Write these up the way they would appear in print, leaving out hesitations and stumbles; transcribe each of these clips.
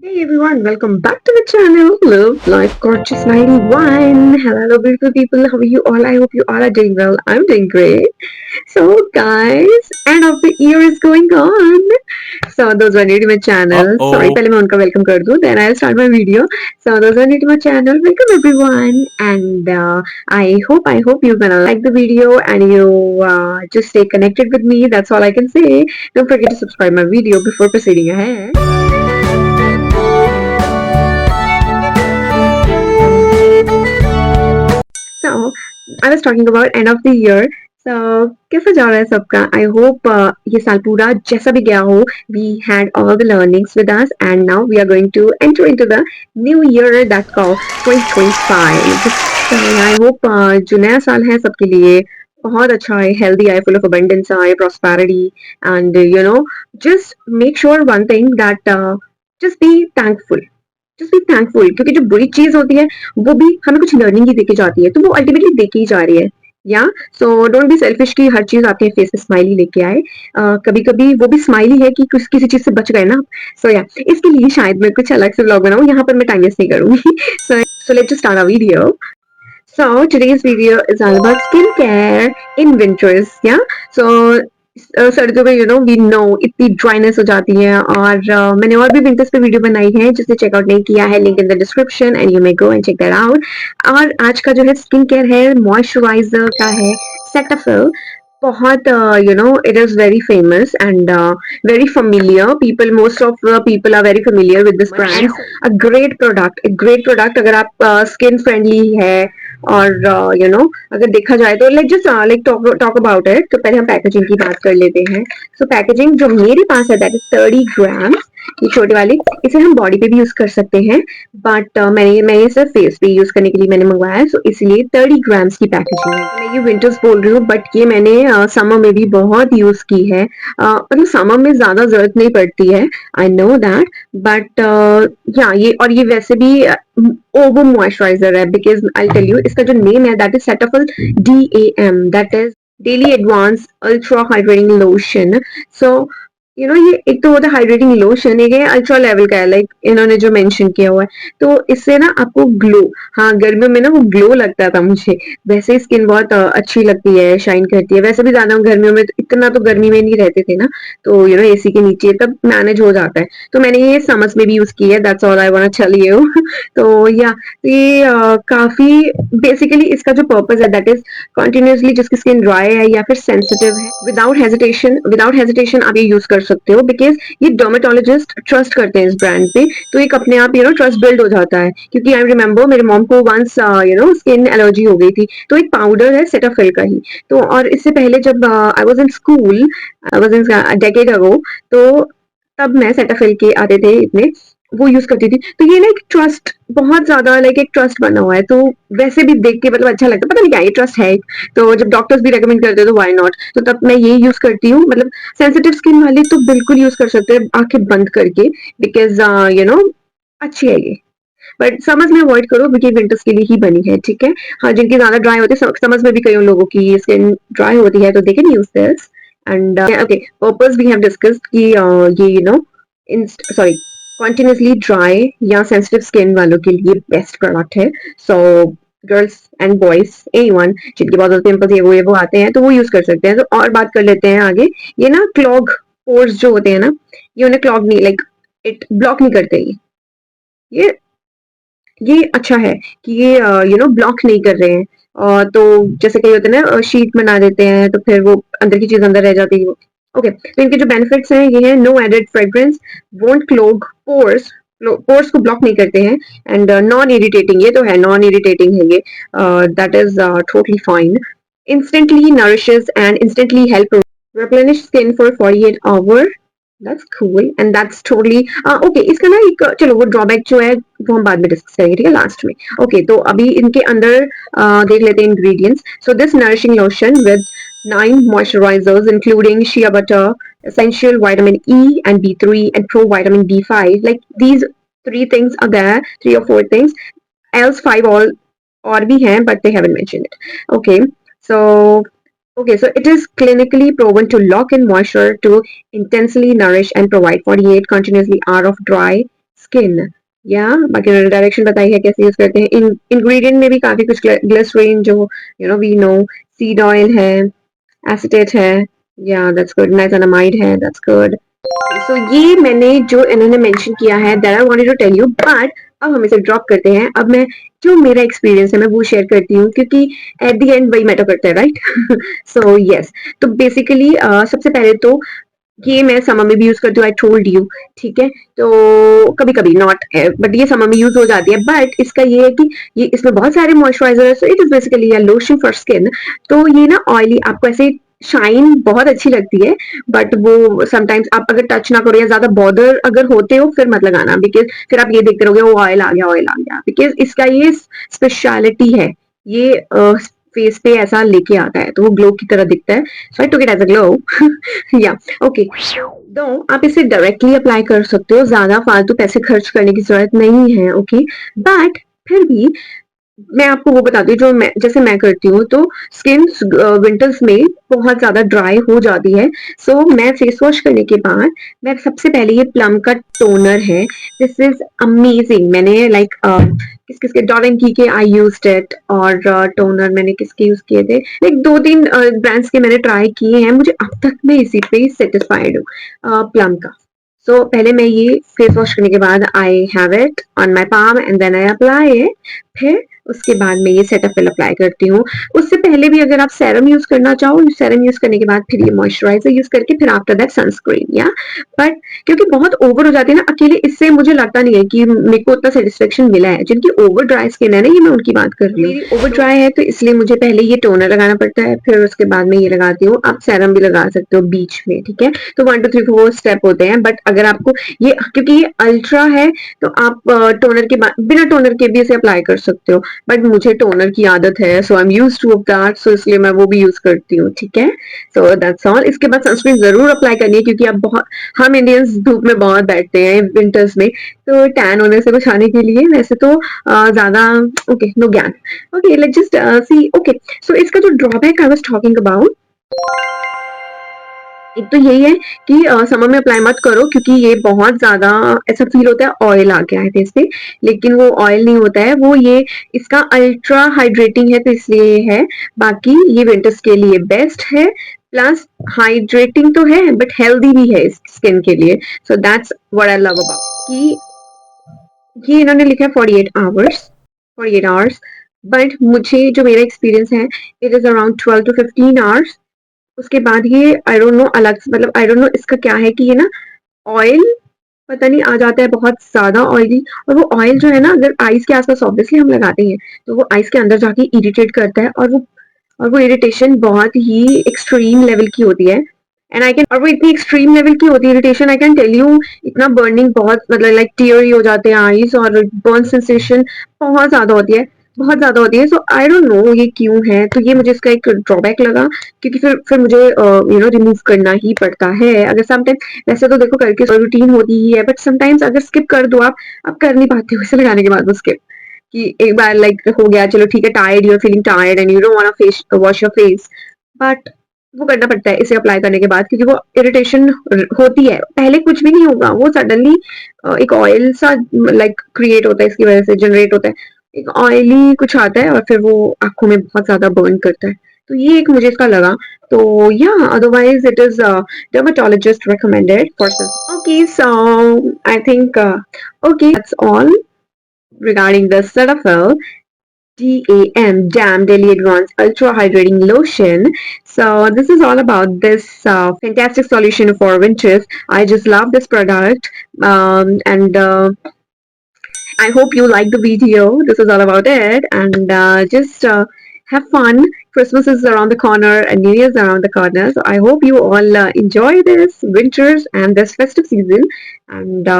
Hey everyone, welcome back to the channel. Love Life Gorgeous 91. Hello, beautiful people. How are you all? I hope you all are doing well. I'm doing great. So, guys, end of the year is going on. So, those who are new to my channel, sorry, Uh-oh. पहले मैं उनका welcome कर दूँ, then I'll start my video. So, those who are new to my channel, welcome everyone. And I hope you're gonna like the video and you just stay connected with me. That's all I can say. Don't forget to subscribe my video before proceeding ahead. So I was talking about end of the year. So कैसा जा रहा है सबका? I hope ये साल पूरा जैसा भी गया हो, we had all the learnings with us, and now we are going to enter into the new year that's called 2025. So I hope जो नया साल है सबके लिए बहुत अच्छा आए, healthy आए, full of abundance आए, prosperity, and just make sure one thing that just be thankful. Just be thankful क्योंकि जो बुरी चीज होती है वो भी हमें कुछ लर्निंग ही देके जाती है तो वो अल्टीमेटली देके ही जा रही है या सो डोंट बी सेल्फिश की हर चीज आपके फेस पे स्माइली लेके आए कभी कभी वो भी स्माइली है कि किसी चीज से बच गए ना सो या इसके लिए शायद मैं कुछ अलग से व्लॉग बनाऊं यहाँ पर मैं टाइम वेस्ट नहीं करूंगी so let's start a video. So today's video is all about skincare in winters. Yeah. So सर्दियों में वी नो इतनी ड्राइनेस हो जाती है और मैंने और भी विंटर्स पे वीडियो बनाई है जिसे चेकआउट नहीं किया है link in the description and you may go and check that out. और आज का जो है स्किन केयर है मॉइस्चराइजर का है सेटाफिल. बहुत it is very famous and very familiar. People, most of people are very familiar with this brand. A great product अगर आप स्किन फ्रेंडली है और अगर देखा जाए तो like just like talk about it तो पहले हम पैकेजिंग की बात कर लेते हैं. सो पैकेजिंग जो मेरे पास है दैट इज 30 ग्राम्स. ये छोटी वाली इसे हम बॉडी पे भी यूज कर सकते हैं बट मैंने इसे फेस पे यूज करने के लिए मैंने मंगवाया है सो इसलिए 30 ग्राम्स की पैकेजिंग है. मैं ये विंटर्स बोल रही हूँ बट ये मैंने समर में भी बहुत यूज की है. मतलब समर में ज्यादा जरूरत नहीं पड़ती है. आई नो दैट बट या ये वैसे भी ओवो मॉइस्चराइजर है बिकॉज आई टेल यू इसका जो नेम है that is Cetaphil DAM that is daily advance ultra hydrating lotion. So ये एक तो होता है हाइड्रेटिंग लोशन एक है अल्ट्रा लेवल का है लाइक इन्होंने जो मेंशन किया हुआ है तो इससे ना आपको ग्लो. हाँ गर्मियों में ना वो ग्लो लगता था मुझे. वैसे स्किन बहुत अच्छी लगती है शाइन करती है वैसे भी ज्यादा गर्मियों में इतना तो गर्मी में नहीं रहते थे ना तो एसी के नीचे तब मैनेज हो जाता है. तो मैंने ये समर्स में भी यूज की है that's all I want to tell you. तो या ये काफी बेसिकली इसका जो पर्पस है दैट इज कंटिन्यूअसली जिसकी स्किन ड्राई है या फिर सेंसिटिव है विदाउट हेजिटेशन आप ये यूज कर सकते हो बिकॉज ये डर्मेटोलॉजिस्ट ट्रस्ट करते हैं इस ब्रांड पे. तो एक अपने आप ट्रस्ट बिल्ड हो जाता है क्योंकि आई रिमेम्बर मेरे मॉम को वंस स्किन एलर्जी हो गई थी तो एक पाउडर है सेटाफिल का ही. तो और इससे पहले जब I was in school I was in decade ago तो तब मैं सेटाफिल के आते थे इतने वो यूज करती थी तो ये ना एक ट्रस्ट बहुत ज्यादा लाइक एक ट्रस्ट बना हुआ है तो वैसे भी देख के मतलब अच्छा लगता है पता नहीं क्या ये ट्रस्ट है. तो जब डॉक्टर्स भी रेकमेंड करते हैं तो व्हाई नॉट तो तब मैं ये यूज करती हूँ. मतलब सेंसिटिव स्किन वाले तो बिल्कुल यूज कर सकते हैं आंखें बंद करके बिकॉज अच्छी है ये. बट समझ में अवॉइड करो क्योंकि विंटर्स के लिए ही बनी है ठीक है. हाँ जिनकी ज्यादा ड्राई होती है समझ में भी कई लोगों की स्किन ड्राई होती है तो they can use this and okay purpose we have discussed कि ये सॉरी कॉन्टिन्यूसली ड्राई या सेंसिटिव स्किन वालों के लिए बेस्ट प्रोडक्ट है. So girls and boys anyone जिनके बहुत ज्यादा पिंपल्स ये वो आते हैं तो वो यूज कर सकते हैं. तो और बात कर लेते हैं आगे. ये ना क्लॉग पोर्स जो होते हैं ना ये उन्हें क्लॉग नहीं लाइक इट ब्लॉक नहीं करते. ये ये अच्छा है कि ये ब्लॉक नहीं कर रहे हैं. तो जैसे कई होते हैं ना शीट बना देते हैं तो फिर वो अंदर की चीज अंदर रह जाती है. ओके तो इनके जो बेनिफिट्स हैं ये है no added fragrance won't clog pores pores को ब्लॉक नहीं करते हैं एंड नॉन इरिटेटिंग. ये तो है नॉन इरिटेटिंग है ये that is totally fine. Instantly nourishes and instantly help replenish skin for 48 hour. That's cool and that's totally okay. इसका ना एक चलो वो ड्रॉबैक जो है वो हम बाद में डिस्कस करेंगे ठीक है लास्ट में. ओके तो अभी इनके अंदर देख लेते हैं ingredients. So this nourishing lotion with 9 moisturizers including shea butter, essential vitamin E and B3 and pro vitamin B5. Like these three things are there, 3 or 4 things. Else 5 all और भी हैं but they haven't mentioned it. Okay so okay, so it is clinically proven to lock in moisture to intensely nourish and provide 48 continuously hours of dry skin. या बाकी उन्होंने direction बताई है कैसे use करते हैं। इंग्रेडिएंट में भी काफी कुछ, ग्लिसरीन जो वी नो, सीड ऑयल है, एसीटेट है, या दैट्स गुड, नाइजानामाइड है, दैट्स गुड। सो ये मैंने जो इन्होंने मेंशन किया है, that I wanted to tell you, but अब हम इसे ड्रॉप करते हैं। अब मैं जो मेरा एक्सपीरियंस है मैं वो शेयर करती हूँ, क्योंकि एट द एंड वही मैटर करता है, राइट? सो यस, तो बेसिकली सबसे पहले तो ये मैं समर में भी यूज करती हूँ, आई टोल्ड यू, ठीक है? तो कभी कभी, नॉट, बट ये समर में यूज हो जाती है। बट इसका ये है कि ये इसमें बहुत सारे moisturiser, so it is basically a lotion for skin. तो ये ना ऑयली, आपको ऐसे शाइन बहुत अच्छी लगती है, बट वो समटाइम्स आप अगर टच ना करो या ज्यादा बॉदर अगर होते हो, फिर मत लगाना, बिकॉज फिर आप ये देखते रहोगे वो ऑयल आ गया, ऑयल आ गया, बिकॉज इसका ये स्पेशलिटी है। ये फेस पे ऐसा लेके आता है तो वो ग्लो की तरह दिखता है, so I took it as a glow. Yeah okay, तो आप इसे डायरेक्टली अप्लाई कर सकते हो, ज्यादा फालतू पैसे खर्च करने की जरूरत नहीं है, ओके? बट फिर भी मैं आपको वो बताती हूँ जो मैं, जैसे मैं करती हूँ, तो स्किन विंटर्स में बहुत ज्यादा ड्राई हो जाती है। सो मैं फेस वॉश करने के बाद मैं सबसे पहले ये प्लम का टोनर है, दिस इज अमेजिंग। मैंने लाइक किस किसके, डॉट एंड की के आई यूज्ड इट, और टोनर मैंने किसके यूज किए थे, लाइक दो तीन ब्रांड्स के मैंने ट्राई किए हैं, मुझे अब तक मैं इसी पे सेटिस्फाइड हूँ, प्लम का। सो पहले मैं ये फेस वॉश करने के बाद I have it on my palm and then I apply it. फिर उसके बाद मैं ये सेटअपील अप्लाई करती हूँ। उससे पहले भी अगर आप सेरम यूज करना चाहो, सेरम यूज करने के बाद फिर ये मॉइस्चराइजर यूज करके फिर आफ्टर दैट सनस्क्रीन, या बट क्योंकि बहुत ओवर हो जाती है ना अकेले, इससे मुझे लगता नहीं है कि मेरे को उतना सेटिस्फेक्शन मिला है। जिनकी ओवर ड्राई स्किन है ना, ये मैं उनकी बात कर रही हूँ, मेरी ओवर ड्राई है तो इसलिए मुझे पहले ये टोनर लगाना पड़ता है, फिर उसके बाद में ये लगाती हूँ। आप सेरम भी लगा सकते हो बीच में, ठीक है? तो 1 2 3 4 स्टेप होते हैं, बट अगर आपको ये, क्योंकि ये अल्ट्रा है, तो आप टोनर के बाद बिना टोनर के भी इसे अप्लाई कर सकते हो, बट मुझे टोनर की आदत है, so I am used to that, so इसलिए मैं वो भी यूज करती हूँ, ठीक है? So that's all. इसके बाद सनस्क्रीन जरूर अप्लाई करनी है, क्योंकि आप बहुत, हम इंडियंस धूप में बहुत बैठते हैं विंटर्स में, तो टैन होने से बचाने के लिए। वैसे तो ज्यादा, ओके, नो ज्ञान, okay, let's just see. Okay, so इसका जो drawback I was talking about, एक तो यही है कि समर में अप्लाई मत करो, क्योंकि ये बहुत ज्यादा ऐसा फील होता है ऑयल आ गया है फेस पे, लेकिन वो ऑयल नहीं होता है, वो ये इसका अल्ट्रा हाइड्रेटिंग है, तो इसलिए ये है। बाकी ये विंटर्स के लिए बेस्ट है, प्लस हाइड्रेटिंग तो है बट हेल्दी भी है स्किन के लिए, so that's what I love about. कि ये इन्होंने लिखा है 48 आवर्स, 48 आवर्स, बट मुझे जो मेरा एक्सपीरियंस है, it is around 12 to 15 hours. उसके बाद ये आई डोंट नो, अलग मतलब आई डोंट नो इसका क्या है कि ये ना ऑयल पता नहीं आ जाता है बहुत ज्यादा ऑयली, और वो ऑयल जो है ना, अगर आइस के आसपास ऑब्वियसली हम लगाते हैं, तो वो आइस के अंदर जाके इरिटेट करता है, और वो इरिटेशन बहुत ही एक्सट्रीम लेवल की होती है। एंड आई कैन, और वो इतनी एक्सट्रीम लेवल की होती है irritation, I can tell you, इतना बर्निंग, बहुत मतलब लाइक टीयरी हो जाते हैं आईज, और बर्न सेंसेशन बहुत ज्यादा होती है, बहुत ज्यादा होती है। सो आई डोंट नो ये क्यों है, तो ये मुझे इसका एक ड्रॉबैक लगा, क्योंकि फिर मुझे रिमूव करना ही पड़ता है। अगर समटाइम, वैसे तो देखो करके रूटीन होती ही है, बट समटाइम्स अगर स्किप कर दो आप कर नहीं पाते हो इसे लगाने के बाद वो स्किप, कि एक बार लाइक हो गया, चलो ठीक है, tired, you are feeling tired and you don't want face wash your face, but वो करना पड़ता है इसे अप्लाई करने के बाद, क्योंकि वो इरिटेशन होती है, पहले कुछ भी नहीं होगा, वो सडनली एक ऑयल सा लाइक क्रिएट होता है, इसकी वजह से जनरेट होता है, एक ऑयली कुछ आता है, और फिर वो आंखों में बहुत ज्यादा बर्न करता है। तो ये एक मुझे इसका लगा। तो या otherwise it is dermatologist recommended for some. Okay, so I think okay, that's all regarding the Cetaphil DAM Daily Advanced Ultra Hydrating Lotion. So this is all about this fantastic solution for winters. I just love this product, and I hope you like the video. This is all about it, and just have fun. Christmas is around the corner and New Year's around the corner. So I hope you all enjoy this winters and this festive season, and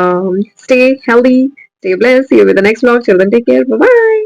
stay healthy, stay blessed. See you with the next vlog. Till then, take care. Bye bye.